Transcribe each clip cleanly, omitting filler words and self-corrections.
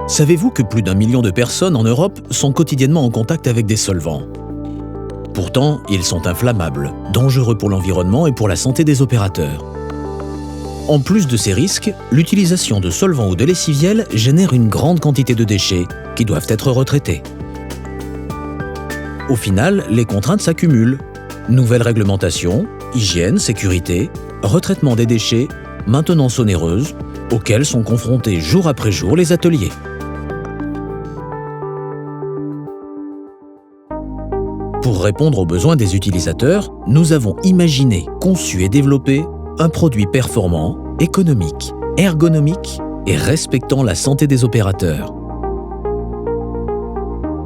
Savez-vous que plus d'1 million de personnes en Europe sont quotidiennement en contact avec des solvants? Pourtant, ils sont inflammables, dangereux pour l'environnement et pour la santé des opérateurs. En plus de ces risques, l'utilisation de solvants ou de lessiviels génère une grande quantité de déchets qui doivent être retraités. Au final, les contraintes s'accumulent. Nouvelles réglementations, hygiène, sécurité, retraitement des déchets, maintenance onéreuse, auxquelles sont confrontés jour après jour les ateliers. Pour répondre aux besoins des utilisateurs, nous avons imaginé, conçu et développé un produit performant, économique, ergonomique et respectant la santé des opérateurs.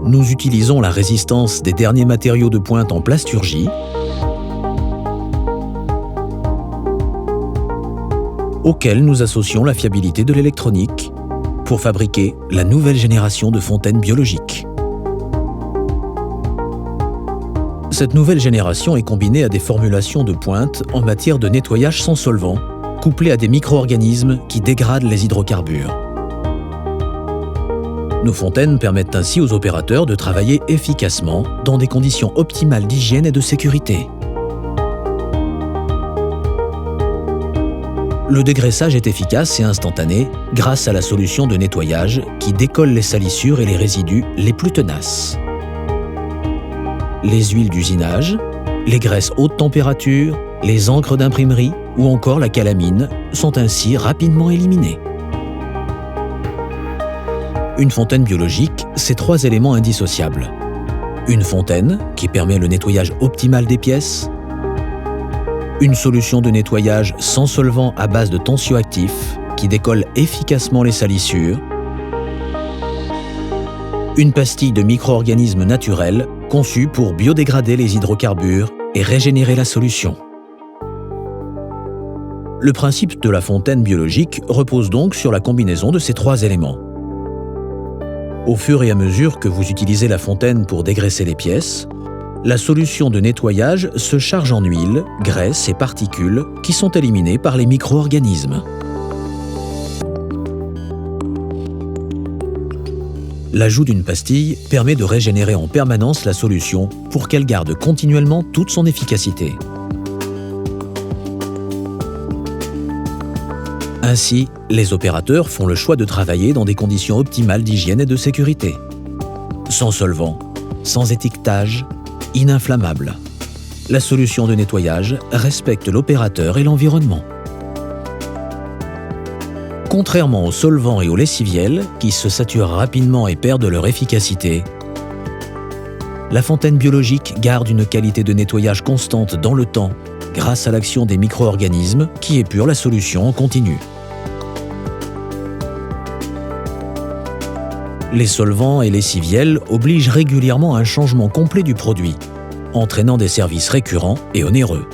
Nous utilisons la résistance des derniers matériaux de pointe en plasturgie, auxquels nous associons la fiabilité de l'électronique pour fabriquer la nouvelle génération de fontaines biologiques. Cette nouvelle génération est combinée à des formulations de pointe en matière de nettoyage sans solvant, couplées à des micro-organismes qui dégradent les hydrocarbures. Nos fontaines permettent ainsi aux opérateurs de travailler efficacement dans des conditions optimales d'hygiène et de sécurité. Le dégraissage est efficace et instantané grâce à la solution de nettoyage qui décolle les salissures et les résidus les plus tenaces. Les huiles d'usinage, les graisses haute température, les encres d'imprimerie ou encore la calamine sont ainsi rapidement éliminées. Une fontaine biologique, c'est 3 éléments indissociables. Une fontaine qui permet le nettoyage optimal des pièces, une solution de nettoyage sans solvant à base de tensioactifs qui décolle efficacement les salissures, une pastille de micro-organismes naturels conçue pour biodégrader les hydrocarbures et régénérer la solution. Le principe de la fontaine biologique repose donc sur la combinaison de ces 3 éléments. Au fur et à mesure que vous utilisez la fontaine pour dégraisser les pièces, la solution de nettoyage se charge en huile, graisse et particules qui sont éliminées par les micro-organismes. L'ajout d'une pastille permet de régénérer en permanence la solution pour qu'elle garde continuellement toute son efficacité. Ainsi, les opérateurs font le choix de travailler dans des conditions optimales d'hygiène et de sécurité. Sans solvant, sans étiquetage, ininflammable. La solution de nettoyage respecte l'opérateur et l'environnement. Contrairement aux solvants et aux lessiviels, qui se saturent rapidement et perdent leur efficacité, la fontaine biologique garde une qualité de nettoyage constante dans le temps grâce à l'action des micro-organismes qui épurent la solution en continu. Les solvants et lessiviels obligent régulièrement à un changement complet du produit, entraînant des services récurrents et onéreux.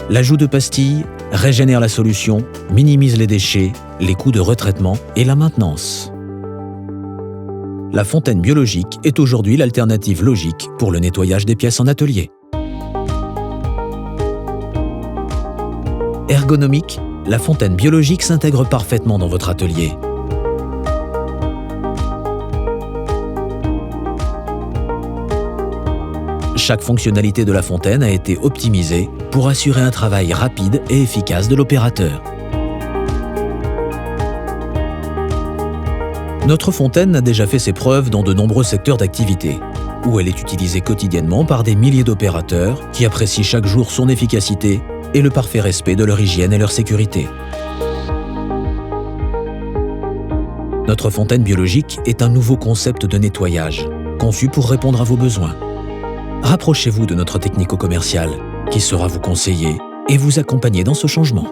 L'ajout de pastilles régénère la solution, minimise les déchets, les coûts de retraitement et la maintenance. La fontaine biologique est aujourd'hui l'alternative logique pour le nettoyage des pièces en atelier. Ergonomique, la fontaine biologique s'intègre parfaitement dans votre atelier. Chaque fonctionnalité de la fontaine a été optimisée pour assurer un travail rapide et efficace de l'opérateur. Notre fontaine a déjà fait ses preuves dans de nombreux secteurs d'activité, où elle est utilisée quotidiennement par des milliers d'opérateurs qui apprécient chaque jour son efficacité et le parfait respect de leur hygiène et leur sécurité. Notre fontaine biologique est un nouveau concept de nettoyage, conçu pour répondre à vos besoins. Rapprochez-vous de notre technico-commercial, qui saura vous conseiller et vous accompagner dans ce changement.